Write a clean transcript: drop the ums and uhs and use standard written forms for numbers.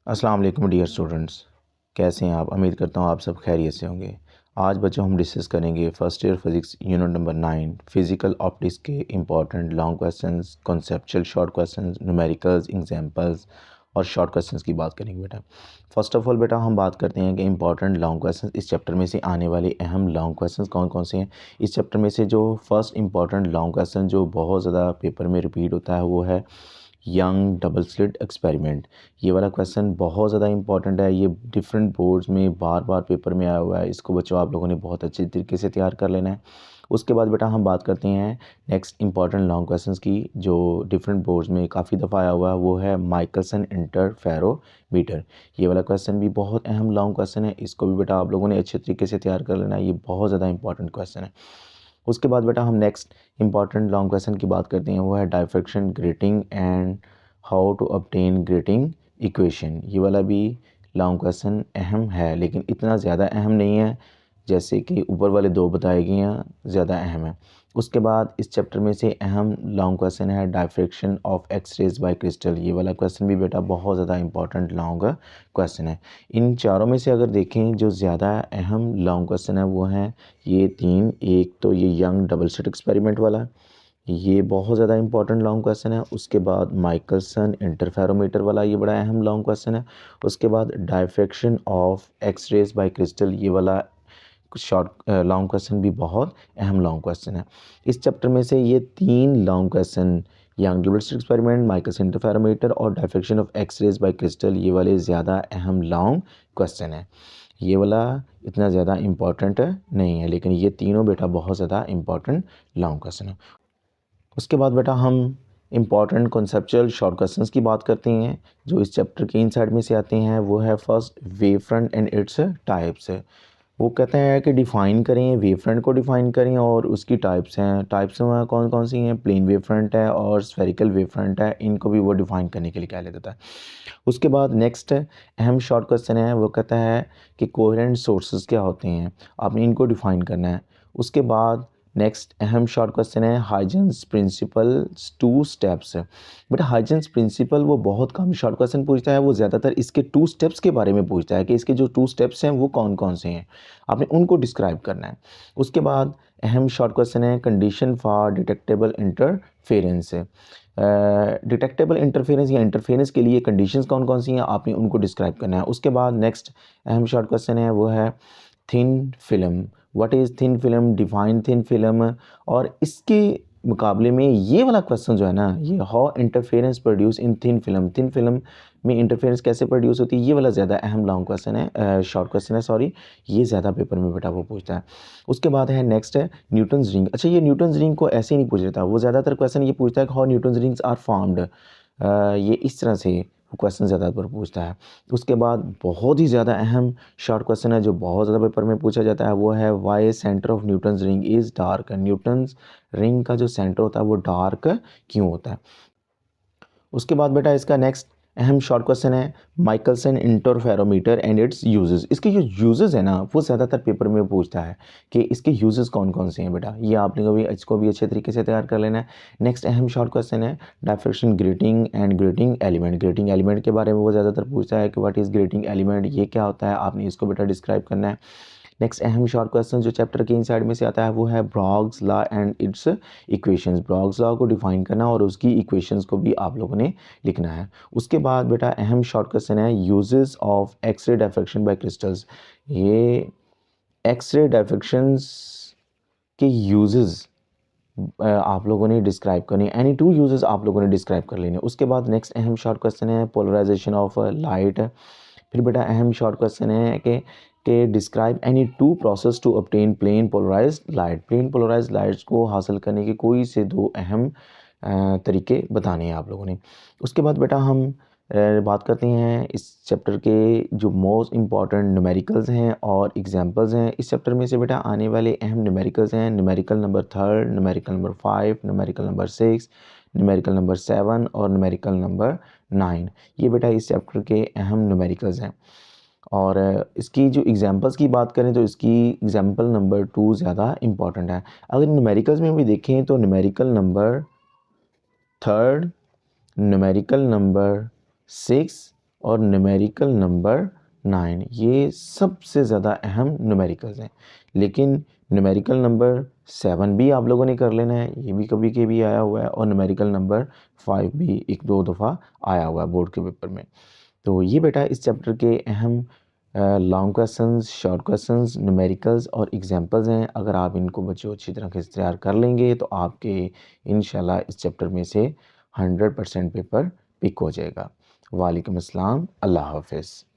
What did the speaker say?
अस्सलाम वालेकुम dear students, कैसे हैं आप। उम्मीद करता हूँ आप सब खैरियत से होंगे। आज बच्चों हम डिस्कस करेंगे first year physics unit number 9 physical optics के important long questions, conceptual short questions, numericals, examples और शॉर्ट क्वेश्चंस की बात करेंगे बेटा। फर्स्ट ऑफ ऑल बेटा हम बात करते हैं कि इंपॉर्टेंट लॉन्ग क्वेश्चंस, इस चैप्टर में से आने वाले अहम लॉन्ग क्वेश्चंस कौन कौन से हैं। इस चैप्टर में से जो फर्स्ट इंपॉर्टेंट लॉन्ग क्वेश्चन जो बहुत ज़्यादा पेपर में रिपीट होता है वो है यंग डबल स्लिट एक्सपेरिमेंट। ये वाला क्वेश्चन बहुत ज़्यादा इंपॉर्टेंट है, ये डिफरेंट बोर्ड्स में बार बार पेपर में आया हुआ है। इसको बच्चों आप लोगों ने बहुत अच्छे तरीके से तैयार कर लेना है। उसके बाद बेटा हम बात करते हैं नेक्स्ट इंपॉर्टेंट लॉन्ग क्वेश्चंस की जो डिफरेंट बोर्ड्स में काफ़ी दफ़ा आया हुआ है, वो है माइकलसन इंटरफेरोमीटर। ये वाला क्वेश्चन भी बहुत अहम लॉन्ग क्वेश्चन है, इसको भी बेटा आप लोगों ने अच्छे तरीके से तैयार कर लेना है, ये बहुत ज़्यादा इंपॉर्टेंट क्वेश्चन है। उसके बाद बेटा हम नेक्स्ट इंपॉर्टेंट लॉन्ग क्वेश्चन की बात करते हैं, वो है diffraction grating and how to obtain grating equation. ये वाला भी लॉन्ग क्वेश्चन अहम है, लेकिन इतना ज़्यादा अहम नहीं है जैसे कि ऊपर वाले दो बताए गए हैं, ज़्यादा अहम है। उसके बाद इस चैप्टर में से अहम लॉन्ग क्वेश्चन है diffraction of X rays by crystal. ये वाला क्वेश्चन भी बेटा बहुत ज़्यादा इंपॉर्टेंट लॉन्ग क्वेश्चन है। इन चारों में से अगर देखें जो ज़्यादा अहम लॉन्ग क्वेश्चन है वो हैं ये तीन। एक तो ये यंग डबल स्लिट एक्सपेरिमेंट वाला, ये बहुत ज़्यादा इंपॉर्टेंट लॉन्ग क्वेश्चन है। उसके बाद माइकलसन इंटरफेरोमीटर वाला, ये बड़ा अहम लॉन्ग क्वेश्चन है। उसके बाद diffraction of X rays by crystal, ये वाला शॉर्ट लॉन्ग क्वेश्चन भी बहुत अहम लॉन्ग क्वेश्चन है। इस चैप्टर में से ये तीन long question Young double slit experiment, Michelson interferometer और diffraction of X rays by crystal, ये वाले ज़्यादा अहम लॉन्ग क्वेश्चन है। ये वाला इतना ज़्यादा इम्पॉर्टेंट नहीं है, लेकिन ये तीनों बेटा बहुत ज़्यादा इम्पॉर्टेंट लॉन्ग क्वेश्चन है। उसके बाद बेटा हम इम्पॉर्टेंट कॉन्सेप्चुअल शॉर्ट क्वेश्चंस की बात करते हैं जो इस चैप्टर के इन साइड में से आते हैं। वो है first wave front end its types. वो कहते हैं कि डिफ़ाइन करें, वेव फ्रंट को डिफ़ाइन करें और उसकी टाइप्स हैं। टाइप्स में कौन कौन सी हैं, प्लेन वेव फ्रंट है और स्फेरिकल वेव फ्रंट है, इनको भी वो डिफ़ाइन करने के लिए कह लेता है। उसके बाद नेक्स्ट अहम शॉर्ट क्वेश्चन है, वो कहता है कि कोहेरेंट सोर्सेज क्या होते हैं, आपने इनको डिफ़ाइन करना है। उसके बाद नेक्स्ट अहम शॉर्ट क्वेश्चन है Huygens principle two steps. But Huygens principle वो बहुत कम शॉर्ट क्वेश्चन पूछता है, वो ज़्यादातर इसके टू स्टेप्स के बारे में पूछता है कि इसके जो टू स्टेप्स हैं वो कौन कौन से हैं, आपने उनको डिस्क्राइब करना है। उसके बाद अहम शॉर्ट क्वेश्चन है condition for detectable interference. Detectable interference या इंटरफेरेंस के लिए कंडीशंस कौन कौन सी हैं, आपने उनको डिस्क्राइब करना है। उसके बाद नेक्स्ट अहम शॉर्ट क्वेश्चन है वो है thin film. What is thin film, define thin film. और इसके मुकाबले में ये वाला क्वेश्चन जो है ना, ये how interference produce in thin film, thin film में इंटरफेरेंस कैसे प्रोड्यूस होती है, ये वाला ज़्यादा अहम लॉन्ग क्वेश्चन है, शॉर्ट क्वेश्चन है सॉरी, ये ज़्यादा पेपर में बेटा वो पूछता है। उसके बाद है नेक्स्ट है न्यूटन्स रिंग। अच्छा, ये न्यूटन्स रिंग को ऐसे ही नहीं पूछ रहा था, वो ज़्यादातर क्वेश्चन ये पूछता है कि how Newton's rings are formed. ये इस तरह से क्वेश्चन ज़्यादातर पूछता है। उसके बाद बहुत ही ज़्यादा अहम शॉर्ट क्वेश्चन है जो बहुत ज़्यादा पेपर में पूछा जाता है, वो है why centre of Newton's ring is dark. Newton's ring का जो सेंटर होता है वो डार्क क्यों होता है। उसके बाद बेटा इसका नेक्स्ट अहम शॉर्ट क्वेश्चन है Michelson interferometer and it's uses. इसके जो यूजेस है ना वो ज़्यादातर पेपर में पूछता है कि इसके यूजेस कौन कौन से हैं बेटा, ये आपने कभी इसको भी अच्छे तरीके से तैयार कर लेना है। नेक्स्ट अहम शॉर्ट क्वेश्चन है diffraction grating and grating element. Grating element के बारे में वो ज़्यादातर पूछता है कि व्हाट इज़ ग्रेटिंग एलिमेंट, ये क्या होता है, आपने इसको बेटा डिस्क्राइब करना है। नेक्स्ट अहम शॉर्ट क्वेश्चन जो चैप्टर के इन साइड में से आता है वो है Bragg's law and its equations. Bragg's law को डिफाइन करना और उसकी इक्वेशंस को भी आप लोगों ने लिखना है। उसके बाद बेटा अहम शॉर्ट क्वेश्चन है uses of X ray diffraction by crystals. ये एक्स रे डायफ्रैक्शंस के यूजेस आप लोगों ने डिस्क्राइब करनी, एनी टू यूजेस आप लोगों ने डिस्क्राइब कर लेने। उसके बाद नेक्स्ट अहम शॉर्ट क्वेश्चन है पोलराइजेशन ऑफ लाइट। फिर बेटा अहम शॉर्ट क्वेश्चन है कि describe any two process to obtain plane polarized light. Plane polarized lights को हासिल करने के कोई से दो अहम तरीके बताने हैं आप लोगों ने। उसके बाद बेटा हम बात करते हैं इस चैप्टर के जो मोस्ट इम्पॉर्टेंट न्यूमेरिकल्स हैं और एग्जांपल्स हैं। इस चैप्टर में से बेटा आने वाले अहम न्यूमेरिकल्स हैं numerical number 3, numerical number 5, numerical number 6, numerical number 7 और न्यूमेरिकल नंबर 9। ये बेटा इस चैप्टर के अहम न्यूमेरिकल्स हैं। और इसकी जो एग्जांपल्स की बात करें तो इसकी एग्जांपल नंबर 2 ज़्यादा इम्पॉर्टेंट है। अगर न्यूमेरिकल्स में भी देखें तो न्यूमेरिकल नंबर 3, न्यूमेरिकल नंबर 6 और न्यूमेरिकल नंबर 9, ये सबसे ज़्यादा अहम न्यूमेरिकल्स हैं। लेकिन न्यूमेरिकल नंबर 7 भी आप लोगों ने कर लेना है, ये भी कभी के भी आया हुआ है, और न्यूमेरिकल नंबर 5 भी एक दो दफ़ा आया हुआ है बोर्ड के पेपर में। तो ये बेटा इस चैप्टर के अहम long questions, short questions, numericals और एग्जांपल्स हैं। अगर आप इनको बच्चों अच्छी तरह से तैयार कर लेंगे तो आपके इंशाल्लाह इस चैप्टर में से 100% पेपर पिक हो जाएगा। वालेकुम अस्सलाम, अल्लाह हाफ़िज़।